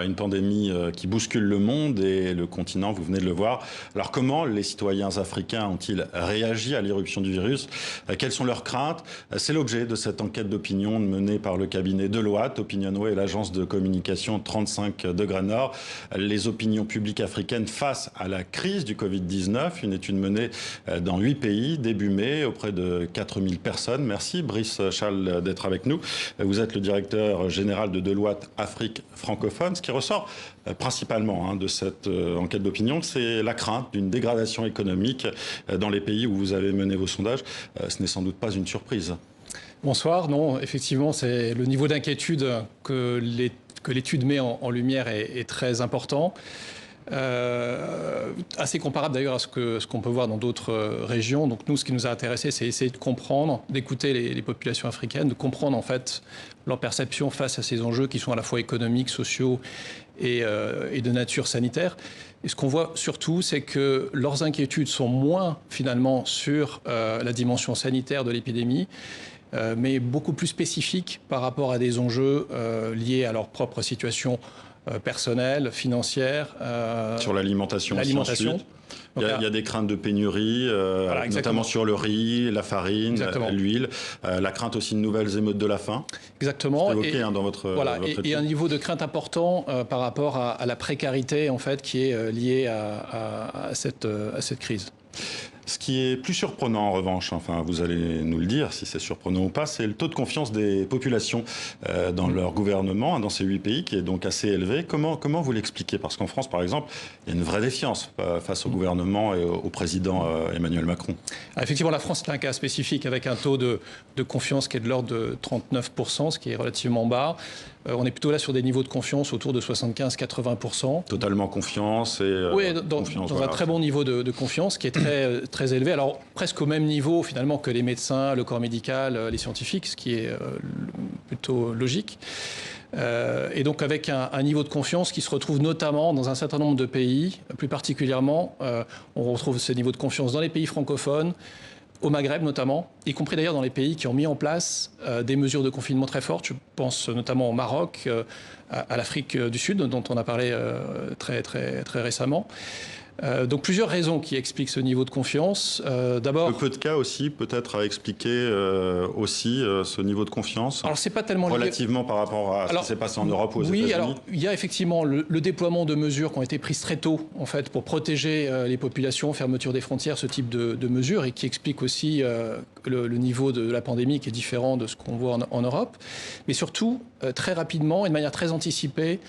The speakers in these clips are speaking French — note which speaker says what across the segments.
Speaker 1: Une pandémie qui bouscule le monde et le continent, vous venez de le voir. Alors comment les citoyens africains ont-ils réagi à l'irruption du virus? Quelles sont leurs craintes? C'est l'objet de cette enquête d'opinion menée par le cabinet Deloitte, Opinionway et l'agence de communication 35 degrés Nord. Les opinions publiques africaines face à la crise du Covid-19, une étude menée dans 8 pays, début mai, auprès de 4000 personnes. Merci Brice Schall d'être avec nous. Vous êtes le directeur général de Deloitte Afrique francophone. Ce qui ressort principalement de cette enquête d'opinion, c'est la crainte d'une dégradation économique dans les pays où vous avez mené vos sondages. Ce n'est sans doute pas une surprise.
Speaker 2: Bonsoir. Non, effectivement, c'est le niveau d'inquiétude que l'étude met en lumière est très important. Assez comparable d'ailleurs à ce qu'on peut voir dans d'autres régions. Donc nous, ce qui nous a intéressé, c'est essayer de comprendre, d'écouter les populations africaines, de comprendre en fait leur perception face à ces enjeux qui sont à la fois économiques, sociaux et de nature sanitaire. Et ce qu'on voit surtout, c'est que leurs inquiétudes sont moins finalement sur la dimension sanitaire de l'épidémie, mais beaucoup plus spécifiques par rapport à des enjeux liés à leur propre situation personnelle, financière.
Speaker 1: Sur l'alimentation. Il y a des craintes de pénurie, voilà, notamment sur le riz, la farine, l'huile. La crainte aussi de nouvelles émeutes de la faim.
Speaker 2: Exactement.
Speaker 1: C'est évoqué dans votre étude.
Speaker 2: Et un niveau de crainte important par rapport à la précarité en fait, qui est liée à cette crise.
Speaker 1: Ce qui est plus surprenant en revanche, enfin vous allez nous le dire si c'est surprenant ou pas, c'est le taux de confiance des populations dans leur gouvernement, dans ces 8 pays, qui est donc assez élevé. Comment vous l'expliquez? Parce qu'en France, par exemple, il y a une vraie défiance face au gouvernement et au président Emmanuel Macron.
Speaker 2: Alors, effectivement, la France est un cas spécifique avec un taux de confiance qui est de l'ordre de 39%, ce qui est relativement bas. On est plutôt là sur des niveaux de confiance autour de 75-80%.
Speaker 1: Totalement confiance et
Speaker 2: oui, dans un très bon niveau de confiance qui est très élevé. Alors presque au même niveau finalement que les médecins, le corps médical, les scientifiques, ce qui est plutôt logique. Et donc avec un niveau de confiance qui se retrouve notamment dans un certain nombre de pays, plus particulièrement, on retrouve ce niveau de confiance dans les pays francophones, au Maghreb notamment, y compris d'ailleurs dans les pays qui ont mis en place des mesures de confinement très fortes. Je pense notamment au Maroc, à l'Afrique du Sud, dont on a parlé très récemment. Donc plusieurs raisons qui expliquent ce niveau de confiance. D'abord,
Speaker 1: le peu de cas aussi, peut-être à expliquer aussi ce niveau de confiance.
Speaker 2: Alors c'est pas tellement
Speaker 1: relativement par rapport à ce qui s'est passé en Europe ou aux États-Unis.
Speaker 2: Oui, alors il y a effectivement le déploiement de mesures qui ont été prises très tôt, en fait, pour protéger les populations, fermeture des frontières, ce type de mesures, et qui explique aussi le niveau de la pandémie qui est différent de ce qu'on voit en Europe. Mais surtout, très rapidement et de manière très anticipée,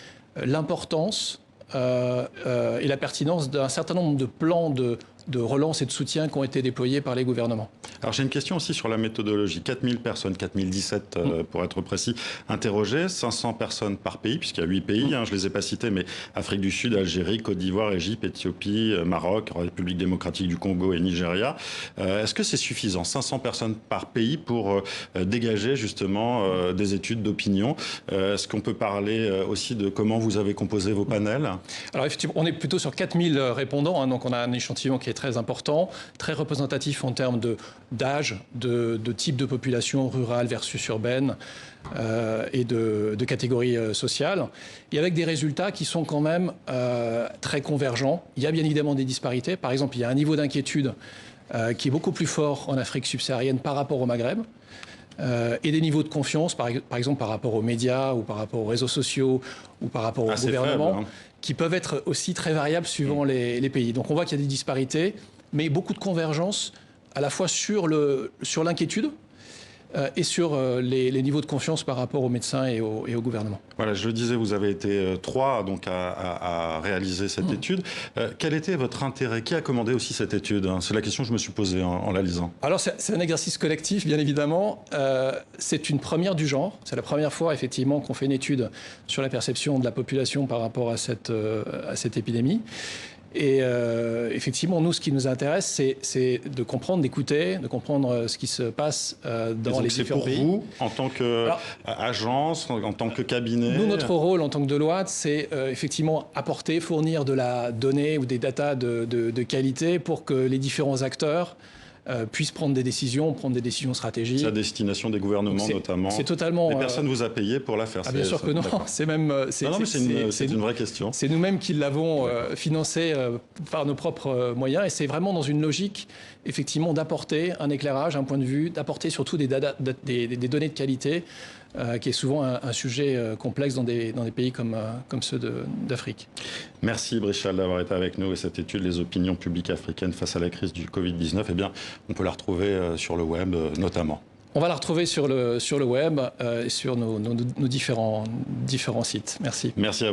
Speaker 2: l'importance et la pertinence d'un certain nombre de plans de relance et de soutien qui ont été déployés par les gouvernements.
Speaker 1: Alors j'ai une question aussi sur la méthodologie. 4000 personnes, 4017 pour être précis, interrogées, 500 personnes par pays, puisqu'il y a 8 pays, je ne les ai pas cités, mais Afrique du Sud, Algérie, Côte d'Ivoire, Égypte, Éthiopie, Maroc, République démocratique du Congo et Nigeria. Est-ce que c'est suffisant, 500 personnes par pays, pour dégager justement des études d'opinion? Est-ce qu'on peut parler aussi de comment vous avez composé vos panels?
Speaker 2: Alors effectivement, on est plutôt sur 4000 répondants, donc on a un échantillon qui est très important, très représentatif en termes d'âge, de type de population rurale versus urbaine et de catégories sociales, et avec des résultats qui sont quand même très convergents. Il y a bien évidemment des disparités. Par exemple, il y a un niveau d'inquiétude qui est beaucoup plus fort en Afrique subsaharienne par rapport au Maghreb. Et des niveaux de confiance, par exemple par rapport aux médias ou par rapport aux réseaux sociaux ou par rapport au gouvernement, faible, qui peuvent être aussi très variables suivant les pays. Donc on voit qu'il y a des disparités, mais beaucoup de convergence à la fois sur l'inquiétude et sur les niveaux de confiance par rapport aux médecins et au gouvernement.
Speaker 1: Voilà, je le disais, vous avez été 3 donc, à réaliser cette étude. Quel était votre intérêt? Qui a commandé aussi cette étude? C'est la question que je me suis posée en la lisant.
Speaker 2: Alors c'est un exercice collectif, bien évidemment. C'est une première du genre. C'est la première fois, effectivement, qu'on fait une étude sur la perception de la population par rapport à cette épidémie. Et effectivement, nous, ce qui nous intéresse, c'est de comprendre, d'écouter, de comprendre ce qui se passe dans les différents pays.
Speaker 1: C'est pour vous, en tant qu'agence, en tant que cabinet?
Speaker 2: Nous, notre rôle en tant que Deloitte, c'est effectivement fournir de la donnée ou des datas de qualité pour que les différents acteurs puissent prendre des décisions stratégiques.
Speaker 1: C'est à destination des gouvernements notamment.
Speaker 2: C'est totalement.
Speaker 1: Mais personne ne vous a payé pour la faire.
Speaker 2: Bien sûr que non. C'est même.
Speaker 1: Non, mais c'est une vraie question.
Speaker 2: C'est nous-mêmes qui l'avons financé par nos propres moyens, et c'est vraiment dans une logique, effectivement, d'apporter un éclairage, un point de vue, d'apporter surtout des données de qualité, qui est souvent un sujet complexe dans des pays comme ceux d'Afrique.
Speaker 1: Merci Bréchal d'avoir été avec nous. Et cette étude, les opinions publiques africaines face à la crise du Covid-19, eh bien, on peut la retrouver sur le web notamment.
Speaker 2: On va la retrouver sur le web, sur nos différents sites. Merci.
Speaker 1: Merci à vous.